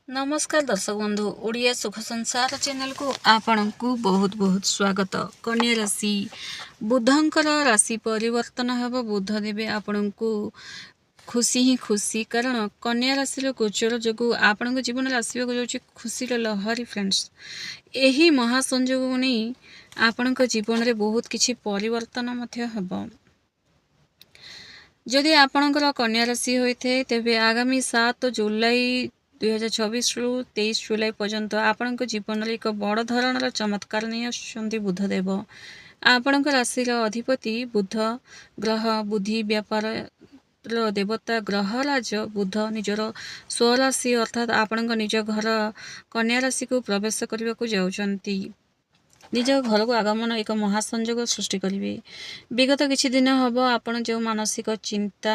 नमस्कार दर्शक बंधु ओडिया सुख संसार चैनल को आपण को बहुत बहुत स्वागत। कन्या राशि बुधंकर राशि परिवर्तन हेब। बुध देवे आपण को खुशी ही खुशी, कारण कन्या राशि गोचर जो आपण जीवन में आसवाक जाऊँगी खुशी लहरी। फ्रेंड्स, यही महासंजोग नहीं आपण जीवन में बहुत किसी परिवर्तन हेब। जदि आपणकर कन्या राशि होते तेबे आगामी 7 जुलाई 2026 रु 23 जुलाई पर्यंत आपण जीवन में एक बड़ धरण चमत्कार नहीं आसुंच बुधदेव। आपण राशि अधिपति बुध ग्रह बुद्धि व्यापार देवता ग्रहराज बुध निजर स्वराशि अर्थात आपण निज घर कन्या राशि को प्रवेश करने को जाउछंती। निज घर को आगमन एक महासंजोग सृष्टि करेंगे। विगत किछि दिन हम आपण जो मानसिक चिंता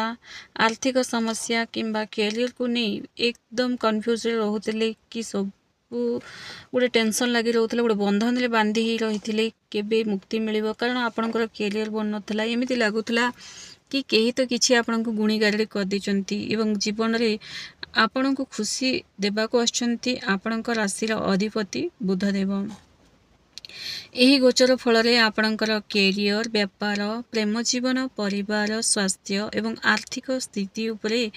आर्थिक समस्या किंबा कैरियर को नहीं एकदम कन्फ्यूज रोते कि सब गोटे टेंशन लगी रोते गोटे बंधन में बांधि रही केबे मुक्ति मिल, कारण आपणकर कैरियर बन नाला एमती लगुला कि कहीं तो किसी आपन को गुणी गाड़ी कर देचंती जीवन में आपण को खुशी देवाक आछंती आपणक राशि अधिपति बुधदेव। यही गोचर फल आपणकर कैरियर व्यापार प्रेम जीवन परिवार स्वास्थ्य एवं आर्थिक स्थिति उपरे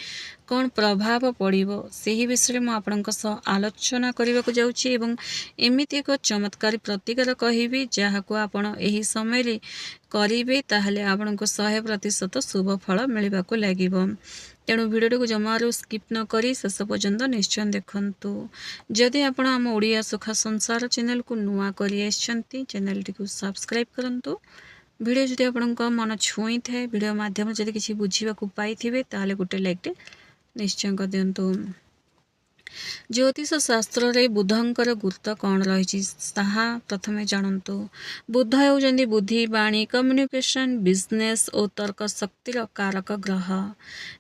कौन प्रभाव पड़ो से विषय में आपणक आलोचना करने को जाऊँगी एवं एमती एक चमत्कारी प्रतिकार कहबी जहाँ को आपण यही समय करेंगे ताहले आपन को 100% शुभ फल मिलवा को लगे। तेणु भिडियो को जमारू स्किप न करी शेष पर्यंत निश्चय देखंतु। जदि आपण आम ओडिया सुख संसार चैनल को नुआ करी चैनल टी सब्सक्राइब करंतु। भिडियो जदि आपण मन छुई थाए भिडियो माध्यम जदि किसी बुझा पाई ताहले गोटे लाइक निश्चय कर दिंतु। ज्योतिष शास्त्र रे बुधंकर गुरुत्व कौन रही प्रथमे जानतु। बुध होउछंती बुद्धि वाणी कम्युनिकेशन बिजनेस और तर्क शक्तिर कारक ग्रह।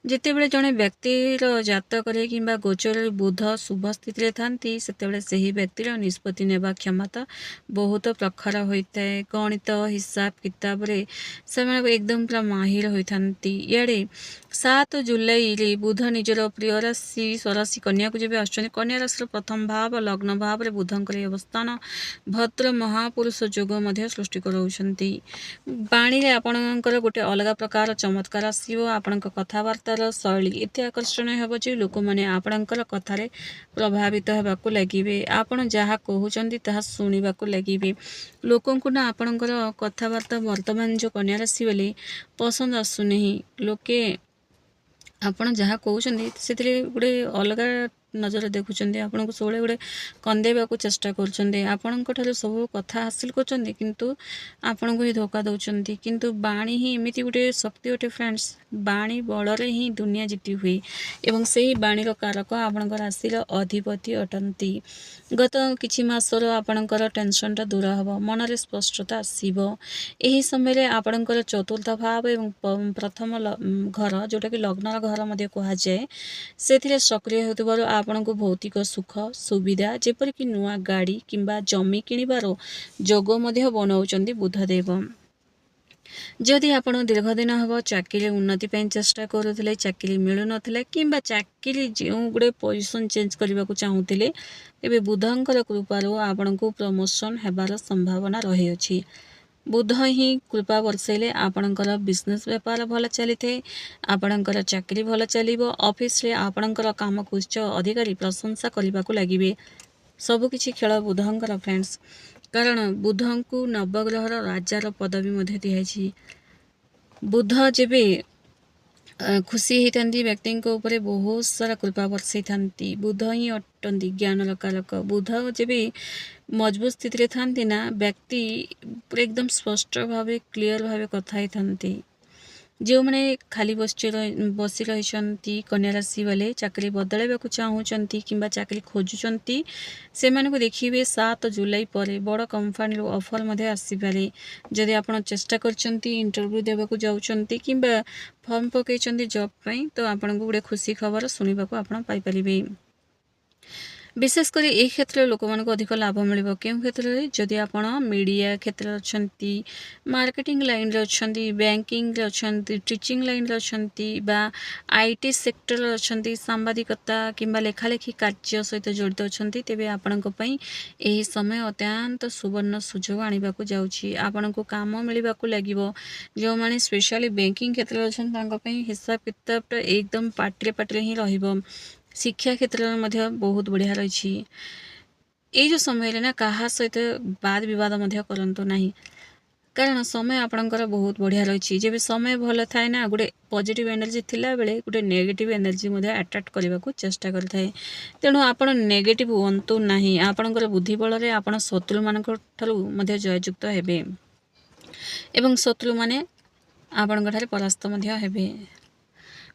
जितेबेले जड़े व्यक्तिर जातक किंबा गोचर बुध शुभ स्थिति थांती सेतेबेले सही व्यक्तिर निष्पत्ति नेबा क्षमता बहुत प्रखर होता है। गणित हिसाब किताब रे से एकदम पूरा माहिर होती। इे 7 जुलाई रे बुध निजर प्रिय राशि स्वराशि कन्या को जब आसुच्चंती कन्या राशि प्रथम भाव लग्न भाव रे बुधंकर अवस्थान भद्र महापुरुष जोग मध्य सृष्टि कराउछंती। बाणी रे आपणकर गोटे अलग प्रकार चमत्कार आसीबो। आपणक कथावार्तार शैली एते आकर्षणीय हेबो जे लोक माने आपणकर कथारे प्रभावित हेबाकू लागिबे। आपण जहाँ कहउछंती ताहा सुनिबाकू लागिबे। लोकंकु ना आपणकर कथावार्ता वर्तमान जो कन्या राशि वाले पसंद आसुनी। लोके आपण जहाँ कहउछंती सेतिरे गोटे अलग नजर देखुंट आपन को सब गोटे कंदेवा चेष्टा कर सब कथा हासिल कर किंतु आपण को ही धोखा दौरान। किंतु बाणी ही एमती गोटे शक्ति गोटे फ्रेंड्स बाणी बल ही दुनिया जीति हुए एवं से ही बाणीर कारक आपण राशि अधिपति अटंती। गत किछि मासर आपणकर टेंशनटा दूर हम मन में स्पष्टता आसब। यही समय आपणकर चतुर्थ भाव एवं प्रथम घर जोटा कि लग्नर घर मध्य कहुए से सक्रिय होतिबारु आपण को भौतिक सुख सुविधा जेपरिक नुआ गाड़ी किंबा जमी किणवार जोग मध्य बनाउछंती बुधदेव। जदि आपण दीर्घ दिन हम चाकरी उन्नति चेष्टा करुले चाकरी मिलु नथिला किंबा चाकरी जो गोटे पोजिशन चेंज करने को चाहूले तेबे बुधंकर कृपारू आपण को प्रमोशन हेबार संभावना रही अछि। बुध ही कृपा वर्षेले आपणकर बिजनेस व्यापार भल चली थे। आपणकर चाकरी भल चलिबो। ऑफिस रे आपणकर काम को उच्च अधिकारी प्रशंसा करने को लगे। सबकिछि खेल बुधंकर फ्रेंड्स, कारण बुध को नवग्रहर राजार पदवी मध्य दिखाई। बुध जेबे खुशी होती व्यक्ति ऊपर बहुत सारा कृपा बरसई थांती। बुध ही अटंती ज्ञान कारक। बुध जेबे मजबूत स्थिति थांती ना व्यक्ति एकदम स्पष्ट भाव क्लीयर भाव कथा ही थांती। जो मैंने खाली बसी रही कन्या राशि वाले चाकरी बदलवा को चाहूँगी किंबा चाकरी खोजुंट से को देखिए 7 जुलाई पर बड़ कंपनी ऑफर मध्य आसीपारे। जदि आप चेष्टा कर इंटरव्यू देवा जाऊँच किंबा फॉर्म पकई जॉब पाई तो आपन को गोटे खुशी खबर शुणा आप पाइपर। विशेषकर ए क्षेत्र लोक मानक अधिक लाभ मिल क्यों क्षेत्र में जदि आप मीडिया क्षेत्र अच्छा मार्केटिंग लाइन रे अच्छा बैंकिंग रे अच्छा टीचिंग लाइन रे अच्छा आईटी सेक्टर अच्छा सांबादिकता किंबा लेखालेखी कार्य सहित जड़ित अच्छा तेरे आपण यही समय अत्यंत सुवर्ण सुजोग आने को जाऊँगी आपण को काम मिलवा लगे जो मैंने स्पेशली बैंकिंग क्षेत्र अच्छा हिसाब किताब एकदम पाटे पाटे ही रहिबो शिक्षा क्षेत्र में बहुत बढ़िया रही ये जो समय ना क्या सहित वाद विवाद करतु ना कारण समय आपणकर बहुत बढ़िया रही जब समय भल थाए ना गोटे पॉजिटिव एनर्जी थिला बेले गोटे नेगेटिव एनर्जी अट्रैक्ट करने को चेष्टा करथाए तेणु आपण नेगेटिव हुंतु ना आपणकर बुद्धि बल रे आपण शत्रु मानक ठारू मध्य जययुक्त हेबे एवं शत्रु माने आपणक ठारे परास्त मध्य हेबे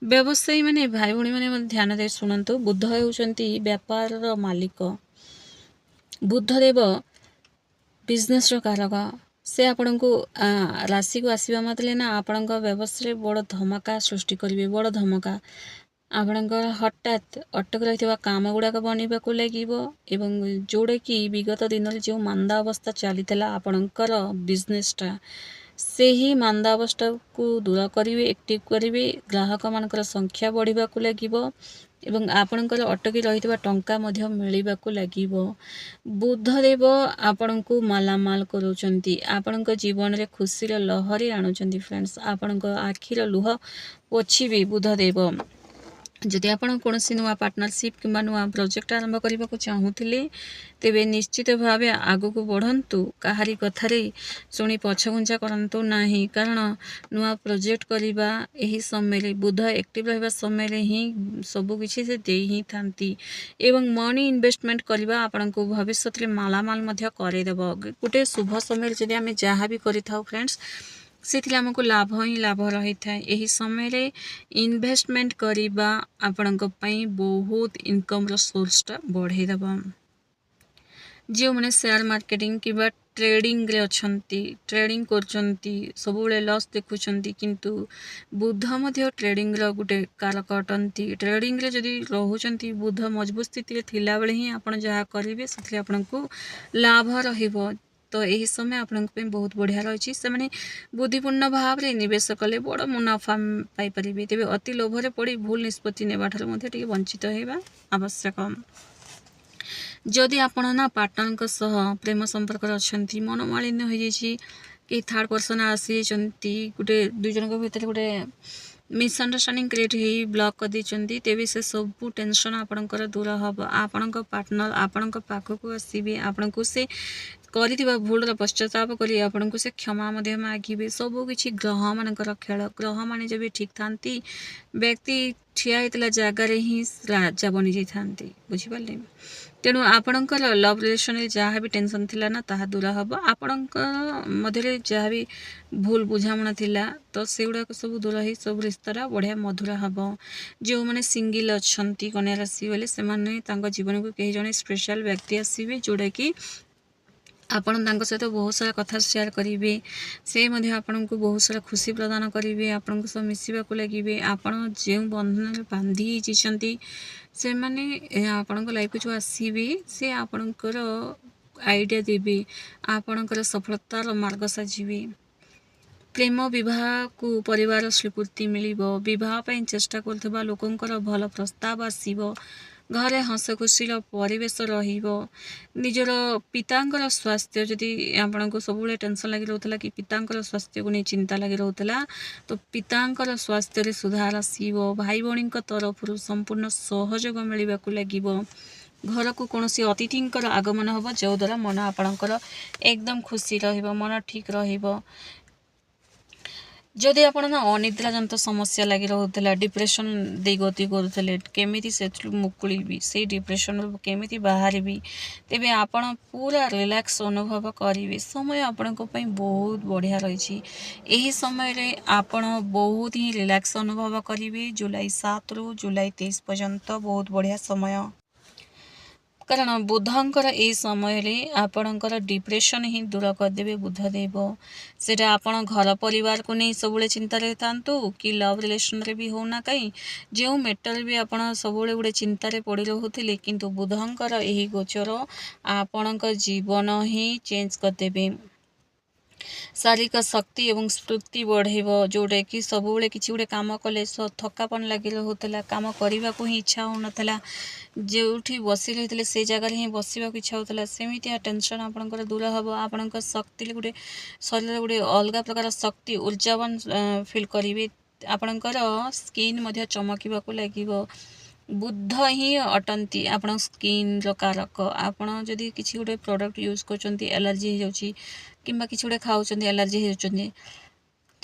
व्यवसायी माने भाई भौणी माने ध्यान दे शुणु बुध होउचंती व्यापार मालिक बुधदेव बिजनेस कारक से आपण को राशि को आसवा मतलब ना आपण व्यवसाय बड़ धमाका सृष्टि करेंगे बड़ धमाका आपणकर हठात अटक रही काम गुड़ाक बनवा को लगे जोड़ा कि विगत दिन में जो मांदा अवस्था चली आपणकर बिजनेसटा से ही मांदा अवस्था को दूर करेंगे एक्टिव करेंगे ग्राहक मानकर संख्या बढ़ा को लगे एवं आपणकर अटकी रही टंका मिलवा को लगे बुधदेव आपण को मालामाल करोचंती आपण जीवन में खुशी लहरी आणुचंती फ्रेंड्स आपण आखिर लुह पोछिबे बुधदेव जदि आपण कौन नुआ पार्टनरशिप कि नुआ प्रोजेक्ट आरंभ करने को चाहूले तेबे निश्चित भाव आग को बढ़ंतु कहारी कथारे शुणी पछघुंचा करंतु नाही कारण नुआ प्रोजेक्ट करवा यही समय बुध एक्टिव रहा समय ही सबकिछि से दे ही थांती एवं मनी इन्वेस्टमेंट करवा आपण को भविष्य में मालामाल करदेव गोटे शुभ समय जदि आम जहाँ भी करें फ्रेंड्स से आमको लाभ ही लाभ रही था यही समय इन्वेस्टमेंट करवा आपण बहुत इनकम सोर्सटा बढ़ेदेव जो मैंने शेयर मार्केटिंग कि ट्रेडिंग रे अच्छी ट्रेडिंग करचंती सबुले लॉस देखुंती किंतु बुध मध्य ट्रेडिंग रो गुटे कारक अटंती ट्रेडिंग रे जदि रहउचंती बुध मजबूत स्थिति थिला बेले ही आपण जहाँ करेंगे से आपन को लाभ रहिबो तो यही समय आपण बहुत बढ़िया रही से मैंने बुद्धिपूर्ण भाव में निवेश कले बड़ मुनाफा पाइपर तेज अति लोभरे पड़ी भूल निष्पत्ति नेबा ठारू वंचित होगा आवश्यक जदि आपण ना पार्टनर सह प्रेम संपर्क अच्छा मनोमालिन्य हो जाए कि थर्ड पर्सन आसी गोटे दुई जन भितर गोटे मिसअंडरस्टैंडिंग क्रिएट हो ब्लॉक कर देते तेज से सबू टेंशन आपणकर दूर हम आपण पार्टनर आपण पाखक आसवे आपण को से कर भूल पश्चाताप कर आपन को से क्षमा मागे सबकि ग्रह मानकर खेल ग्रह मान जब ठीक था व्यक्ति ठिया होता जगार ही राजा बनी जाती बुझिपारे तेणु आपणकर लव रिलेशन जहाँ भी टेंशन थिला ना ताहा दूर हम आपणकर मध्य जहाँ भी भूल बुझामणा थिला तो से गुड़ाक सब दूर ही सब रिश्ता बढ़िया मधुर हम जो मैंने सिंगल अच्छा कन्या राशि बोले से जीवन को कहीं जड़े स्पेशल व्यक्ति आसवे जोड़ा कि आपण सहित बहुत सारा कथा शेयर करेंगे से आपण को बहुत सारा खुशी प्रदान करेंगे आपण सह मिसवा को लगे आपण जो बंधन बांधी से माने आपण लाइफ जो आसवे से आपणकर आइडिया देवे आपणकर सफलतार मार्ग साजिबे प्रेम विवाह को परिवार स्वीकृति मिल बहुत चेष्टा कर लोकंकर भल प्रस्ताव आसव घरे हस खुशी परिवेश निजर पितांकर स्वास्थ्य जदि आपण को सब टेंशन लगी रोला कि पितांकर स्वास्थ्य को नहीं चिंता लगी रोला तो पितांकर स्वास्थ्य रे सुधार आसव भाई भौणी तरफ संपूर्ण सहयोग मिलवा को लगे घर को कौन अतिथि आगमन हम जो द्वारा मन आपणकर एकदम खुशी मन ठीक जदि आप अनिद्रा जंत समस्या लगी रोला डिप्रेशन दे गति करुले केमी से मुकुड़ी से डिप्रेशन केमी बाहर तेज आपण पूरा रिलैक्स अनुभव करेंगे समय आपण बहुत बढ़िया रही यही समय आपण बहुत ही रिलैक्स अनुभव करेंगे जुलाई 7 रु जुलाई 23 पर्यंत बहुत बढ़िया समय କାରଣ ବୁଧଙ୍କର ଏଇ ସମୟରେ ଆପଣଙ୍କର ଡିପ୍ରେସନ୍ ହିଁ ଦୂର କରିଦେବେ ବୁଧଦେବ। ସେଇଟା ଆପଣ ଘର ପରିବାରକୁ ନେଇ ସବୁବେଳେ ଚିନ୍ତାରେ ଥାନ୍ତୁ କି ଲଭ୍ ରିଲେସନ୍ରେ ବି ହେଉନା କାହିଁ, ଯେଉଁ ମ୍ୟାଟର୍ ବି ଆପଣ ସବୁବେଳେ ଗୋଟେ ଚିନ୍ତାରେ ପଡ଼ି ରହୁଥିଲେ, କିନ୍ତୁ ବୁଧଙ୍କର ଏହି ଗୋଚର ଆପଣଙ୍କ ଜୀବନ ହିଁ ଚେଞ୍ଜ କରିଦେବେ। ଶାରୀରିକ ଶକ୍ତି ଏବଂ ସ୍ଫୂର୍ତ୍ତି ବଢ଼େଇବ, ଯେଉଁଟାକି ସବୁବେଳେ କିଛି ଗୋଟେ କାମ କଲେ ଥକାପଣ ଲାଗି ରହୁଥିଲା, କାମ କରିବାକୁ ହିଁ ଇଚ୍ଛା ହେଉନଥିଲା, ଯେଉଁଠି ବସି ରହିଥିଲେ ସେ ଜାଗାରେ ହିଁ ବସିବାକୁ ଇଚ୍ଛା ହେଉଥିଲା, ସେମିତିଆ ଟେନସନ୍ ଆପଣଙ୍କର ଦୂର ହେବ। ଆପଣଙ୍କ ଶକ୍ତି ଗୋଟେ ଶରୀରରେ ଗୋଟେ ଅଲଗା ପ୍ରକାର ଶକ୍ତି ଉର୍ଜାବାନ ଫିଲ୍ କରିବେ। ଆପଣଙ୍କର ସ୍କିନ୍ ମଧ୍ୟ ଚମକିବାକୁ ଲାଗିବ। ବୁଧ ହିଁ ଅଟନ୍ତି ଆପଣଙ୍କ ସ୍କିନ୍ର କାରକ। ଆପଣ ଯଦି କିଛି ଗୋଟେ ପ୍ରଡ଼କ୍ଟ ୟୁଜ୍ କରୁଛନ୍ତି, ଆଲର୍ଜି ହେଇଯାଉଛି କିମ୍ବା କିଛି ଗୋଟେ ଖାଉଛନ୍ତି ଆଲର୍ଜି ହେଇଯାଉଛନ୍ତି,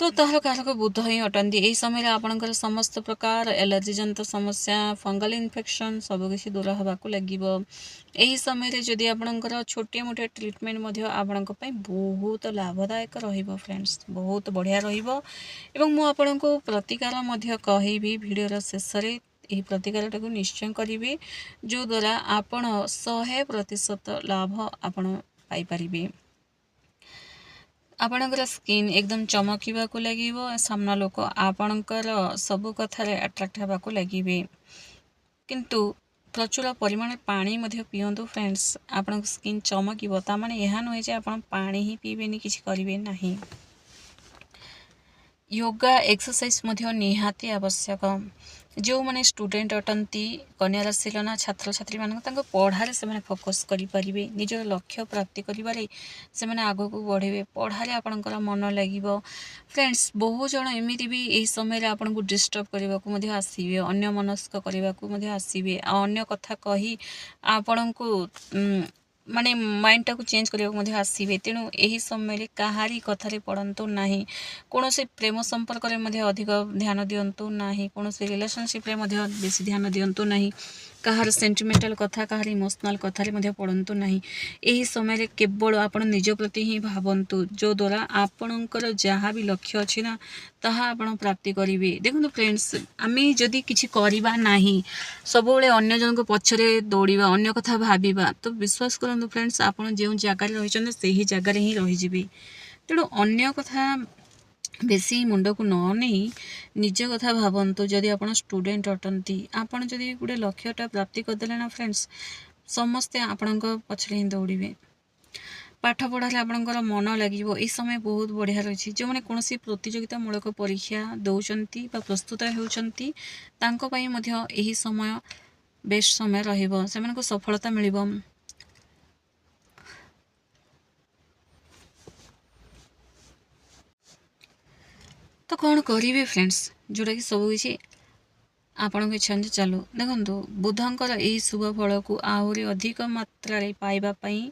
ତ ତାହାର କାରକ ବୁଧ ହିଁ ଅଟନ୍ତି। ଏହି ସମୟରେ ଆପଣଙ୍କର ସମସ୍ତ ପ୍ରକାର ଆଲର୍ଜି ଜନିତ ସମସ୍ୟା, ଫଙ୍ଗଲ ଇନଫେକ୍ସନ୍ ସବୁକିଛି ଦୂର ହେବାକୁ ଲାଗିବ। ଏହି ସମୟରେ ଯଦି ଆପଣଙ୍କର ଛୋଟିଆ ମୋଟିଆ ଟ୍ରିଟମେଣ୍ଟ ମଧ୍ୟ ଆପଣଙ୍କ ପାଇଁ ବହୁତ ଲାଭଦାୟକ ରହିବ ଫ୍ରେଣ୍ଡସ୍, ବହୁତ ବଢ଼ିଆ ରହିବ। ଏବଂ ମୁଁ ଆପଣଙ୍କୁ ପ୍ରତିକାର ମଧ୍ୟ କହିବି ଭିଡ଼ିଓର ଶେଷରେ। ଏହି ପ୍ରତିକାରଟାକୁ ନିଶ୍ଚୟ କରିବେ, ଯେଉଁଦ୍ୱାରା ଆପଣ 100% ଲାଭ ଆପଣ ପାଇପାରିବେ। ଆପଣଙ୍କର ସ୍କିନ୍ ଏକଦମ ଚମକିବାକୁ ଲାଗିବ। ସାମ୍ନା ଲୋକ ଆପଣଙ୍କର ସବୁ କଥାରେ ଆଟ୍ରାକ୍ଟ ହେବାକୁ ଲାଗିବେ। କିନ୍ତୁ ପ୍ରଚୁର ପରିମାଣରେ ପାଣି ମଧ୍ୟ ପିଅନ୍ତୁ ଫ୍ରେଣ୍ଡସ୍। ଆପଣଙ୍କ ସ୍କିନ୍ ଚମକିବ, ତାମାନେ ଏହା ନୁହେଁ ଯେ ଆପଣ ପାଣି ହିଁ ପିଇବେନି, କିଛି କରିବେ ନାହିଁ। ୟୋଗା ଏକ୍ସରସାଇଜ୍ ମଧ୍ୟ ନିହାତି ଆବଶ୍ୟକ। ଯେଉଁମାନେ ଷ୍ଟୁଡେଣ୍ଟ ଅଟନ୍ତି, କନ୍ୟା ରାଶିର ନା ଛାତ୍ରଛାତ୍ରୀମାନଙ୍କୁ, ତାଙ୍କ ପଢ଼ାରେ ସେମାନେ ଫୋକସ୍ କରିପାରିବେ। ନିଜର ଲକ୍ଷ୍ୟ ପ୍ରାପ୍ତି କରିବାରେ ସେମାନେ ଆଗକୁ ବଢ଼ିବେ। ପଢ଼ାରେ ଆପଣଙ୍କର ମନ ଲାଗିବ। ଫ୍ରେଣ୍ଡସ୍, ବହୁ ଜଣ ଏମିତି ବି ଏହି ସମୟରେ ଆପଣଙ୍କୁ ଡିଷ୍ଟର୍ବ କରିବାକୁ ମଧ୍ୟ ଆସିବେ, ଅନ୍ୟମନସ୍କ କରିବାକୁ ମଧ୍ୟ ଆସିବେ, ଆଉ ଅନ୍ୟ କଥା କହି ଆପଣଙ୍କୁ ମାନେ ମାଇଣ୍ଡଟାକୁ ଚେଞ୍ଜ କରିବାକୁ ମଧ୍ୟ ଆସିବେ। ତେଣୁ ଏହି ସମୟରେ କାହାରି କଥାରେ ପଡ଼ନ୍ତୁ ନାହିଁ। କୌଣସି ପ୍ରେମ ସମ୍ପର୍କରେ ମଧ୍ୟ ଅଧିକ ଧ୍ୟାନ ଦିଅନ୍ତୁ ନାହିଁ। କୌଣସି ରିଲେସନସିପ୍ରେ ମଧ୍ୟ ବେଶୀ ଧ୍ୟାନ ଦିଅନ୍ତୁ ନାହିଁ। କାହାର ସେଣ୍ଟିମେଣ୍ଟାଲ କଥା, କାହାର ଇମୋସନାଲ କଥାରେ ମଧ୍ୟ ପଡ଼ନ୍ତୁ ନାହିଁ। ଏହି ସମୟରେ କେବଳ ଆପଣ ନିଜ ପ୍ରତି ହିଁ ଭାବନ୍ତୁ, ଯେଉଁଦ୍ୱାରା ଆପଣଙ୍କର ଯାହା ବି ଲକ୍ଷ୍ୟ ଅଛି ନା, ତାହା ଆପଣ ପ୍ରାପ୍ତି କରିବେ। ଦେଖନ୍ତୁ ଫ୍ରେଣ୍ଡସ୍, ଆମେ ଯଦି କିଛି କରିବା ନାହିଁ, ସବୁବେଳେ ଅନ୍ୟ ଜଣଙ୍କ ପଛରେ ଦୌଡ଼ିବା, ଅନ୍ୟ କଥା ଭାବିବା, ତ ବିଶ୍ୱାସ କରନ୍ତୁ ଫ୍ରେଣ୍ଡସ୍, ଆପଣ ଯେଉଁ ଜାଗାରେ ରହିଛନ୍ତି ସେହି ଜାଗାରେ ହିଁ ରହିଯିବେ। ତେଣୁ ଅନ୍ୟ କଥା ବେଶୀ ମୁଣ୍ଡକୁ ନ ନେଇ ନିଜ କଥା ଭାବନ୍ତୁ। ଯଦି ଆପଣ ଷ୍ଟୁଡେଣ୍ଟ ଅଟନ୍ତି, ଆପଣ ଯଦି ଗୋଟେ ଲକ୍ଷ୍ୟଟା ପ୍ରାପ୍ତି କରିଦେଲେ ନା ଫ୍ରେଣ୍ଡସ୍, ସମସ୍ତେ ଆପଣଙ୍କ ପଛରେ ହିଁ ଦୌଡ଼ିବେ। ପାଠ ପଢ଼ାରେ ଆପଣଙ୍କର ମନ ଲାଗିବ। ଏହି ସମୟ ବହୁତ ବଢ଼ିଆ ରହିଛି। ଯେଉଁମାନେ କୌଣସି ପ୍ରତିଯୋଗିତାମୂଳକ ପରୀକ୍ଷା ଦେଉଛନ୍ତି ବା ପ୍ରସ୍ତୁତ ହେଉଛନ୍ତି, ତାଙ୍କ ପାଇଁ ମଧ୍ୟ ଏହି ସମୟ ବେଷ୍ଟ ସମୟ ରହିବ, ସେମାନଙ୍କୁ ସଫଳତା ମିଳିବ। ତ କ'ଣ କରିବେ ଫ୍ରେଣ୍ଡସ୍, ଯେଉଁଟାକି ସବୁକିଛି ଆପଣଙ୍କ ଇଚ୍ଛା ଅନୁଯାୟୀ ଚାଲୁ। ଦେଖନ୍ତୁ, ବୁଧଙ୍କର ଏହି ଶୁଭ ଫଳକୁ ଆହୁରି ଅଧିକ ମାତ୍ରାରେ ପାଇବା ପାଇଁ,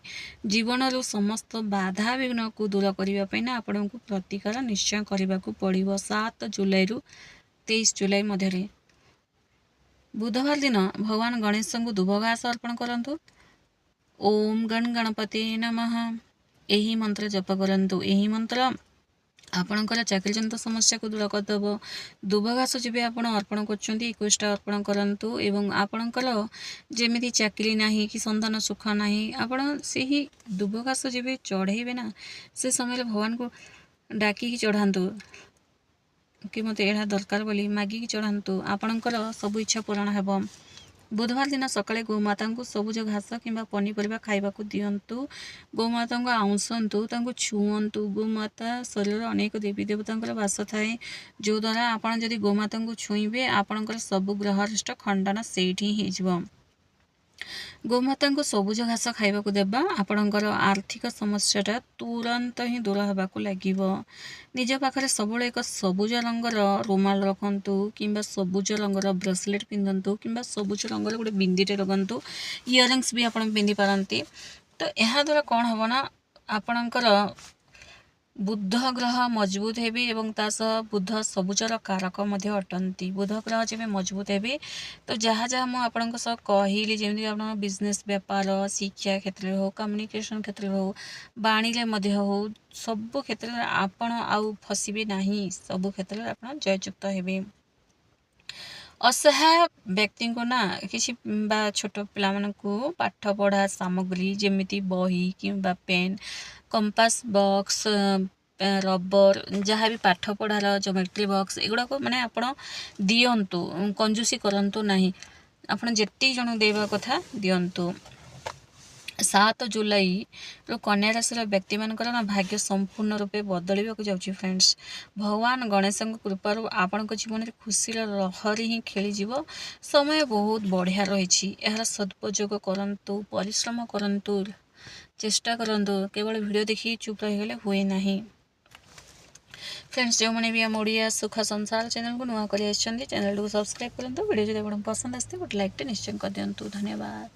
ଜୀବନରୁ ସମସ୍ତ ବାଧାବିଘ୍ନକୁ ଦୂର କରିବା ପାଇଁ ନା ଆପଣଙ୍କୁ ପ୍ରତିକାର ନିଶ୍ଚୟ କରିବାକୁ ପଡ଼ିବ। 7 ଜୁଲାଇରୁ 23 ଜୁଲାଇ ମଧ୍ୟରେ ବୁଧବାର ଦିନ ଭଗବାନ ଗଣେଶଙ୍କୁ ଦୁବ ଘାସ ଅର୍ପଣ କରନ୍ତୁ। ଓମ୍ ଗଣ ଗଣପତି ନମଃ ଏହି ମନ୍ତ୍ର ଜପ କରନ୍ତୁ। ଏହି ମନ୍ତ୍ର ଆପଣଙ୍କର ଚାକିରିଜନିତ ସମସ୍ୟାକୁ ଦୂର କରିଦେବ। ଦୁବ ଘାସ ଯେବେ ଆପଣ ଅର୍ପଣ କରୁଛନ୍ତି, 21ଟା ଅର୍ପଣ କରନ୍ତୁ। ଏବଂ ଆପଣଙ୍କର ଯେମିତି ଚାକିରି ନାହିଁ କି ସନ୍ତାନ ସୁଖ ନାହିଁ, ଆପଣ ସେହି ଦୁବ ଘାସ ଯେବେ ଚଢ଼େଇବେ ନା, ସେ ସମୟରେ ଭଗବାନଙ୍କୁ ଡାକିକି ଚଢ଼ାନ୍ତୁ କି ମୋତେ ଏହା ଦରକାର ବୋଲି ମାଗିକି ଚଢ଼ାନ୍ତୁ। ଆପଣଙ୍କର ସବୁ ଇଚ୍ଛା ପୂରଣ ହେବ। ବୁଧବାର ଦିନ ସକାଳେ ଗୋମାତାଙ୍କୁ ସବୁଜ ଘାସ କିମ୍ବା ପନିପରିବା ଖାଇବାକୁ ଦିଅନ୍ତୁ। ଗୋମାତାଙ୍କୁ ଆଉଁସନ୍ତୁ, ତାଙ୍କୁ ଛୁଅନ୍ତୁ। ଗୋମାତା ଶରୀରରେ ଅନେକ ଦେବୀ ଦେବତାଙ୍କର ବାସ ଥାଏ, ଯେଉଁଦ୍ୱାରା ଆପଣ ଯଦି ଗୋମାତାଙ୍କୁ ଛୁଇଁବେ, ଆପଣଙ୍କର ସବୁ ଗ୍ରହରିଷ୍ଟ ଖଣ୍ଡନ ସେଇଠି ହିଁ ହେଇଯିବ। ଗୋମାତାଙ୍କୁ ସବୁଜ ଘାସ ଖାଇବାକୁ ଦେବା ଆପଣଙ୍କର ଆର୍ଥିକ ସମସ୍ୟାଟା ତୁରନ୍ତ ହିଁ ଦୂର ହେବାକୁ ଲାଗିବ। ନିଜ ପାଖରେ ସବୁବେଳେ ଏକ ସବୁଜ ରଙ୍ଗର ରୁମାଲ ରଖନ୍ତୁ, କିମ୍ବା ସବୁଜ ରଙ୍ଗର ବ୍ରେସଲେଟ୍ ପିନ୍ଧନ୍ତୁ, କିମ୍ବା ସବୁଜ ରଙ୍ଗର ଗୋଟେ ବିନ୍ଦିଟେ ରଖନ୍ତୁ। ଇୟରିଙ୍ଗସ୍ ବି ଆପଣ ପିନ୍ଧି ପାରନ୍ତି। ତ ଏହାଦ୍ୱାରା କ'ଣ ହେବ ନା, ଆପଣଙ୍କର ବୁଧ ଗ୍ରହ ମଜବୁତ ହେବେ ଏବଂ ତା ସହ ବୁଧ ସବୁଜର କାରକ ମଧ୍ୟ ଅଟନ୍ତି। ବୁଧ ଗ୍ରହ ଯେବେ ମଜବୁତ ହେବେ, ତ ଯାହା ଯାହା ମୁଁ ଆପଣଙ୍କ ସହ କହିଲି, ଯେମିତିକି ଆପଣଙ୍କ ବିଜନେସ୍, ବେପାର, ଶିକ୍ଷା କ୍ଷେତ୍ରରେ ହେଉ, କମ୍ୟୁନିକେସନ୍ କ୍ଷେତ୍ରରେ ହେଉ, ବାଣୀରେ ମଧ୍ୟ ହେଉ, ସବୁ କ୍ଷେତ୍ରରେ ଆପଣ ଆଉ ଫସିବେ ନାହିଁ। ସବୁ କ୍ଷେତ୍ରରେ ଆପଣ ଜୟଯୁକ୍ତ ହେବେ। असहाय व्यक्ति को ना किसी बा छोट पिलामानंकु पाठ पढ़ा सामग्री जेमिति बही किंबा पेन कंपास बॉक्स रबर जहाँ भी पाठ पढ़ार ज्योमेट्री बॉक्स एगुड़ाक माने आपण दियंतु कंजूसी करंतु नहीं आपण जेति जन देवा कथा दियंतु 7 जुलाई रो कन्या राशि व्यक्ति मानकर ना भाग्य संपूर्ण रूपे बदलिବାକୁ ଯାଉଛି फ्रेंड्स भगवान गणेशଙ୍କ कृपाରୁ ଆପଣଙ୍କ ଜୀବନରେ ଖୁସିର ଲହରୀ ହିଁ ଖେଳିଯିବ समय बहुत बढ़िया रही यार सदुपयोग करंतु परिश्रम करंतु चेष्टा करंतु केवल वीडियो देखी चुप रहीगले हुए नहीं फ्रेंड्स जो मैंने भी आम ओडिया सुख संसार चैनल को नुआ कर चैनल को सब्सक्राइब करंतु वीडियो जो आपको पसंद आसते गोटे लाइक निश्चय कर दिंतु धन्यवाद।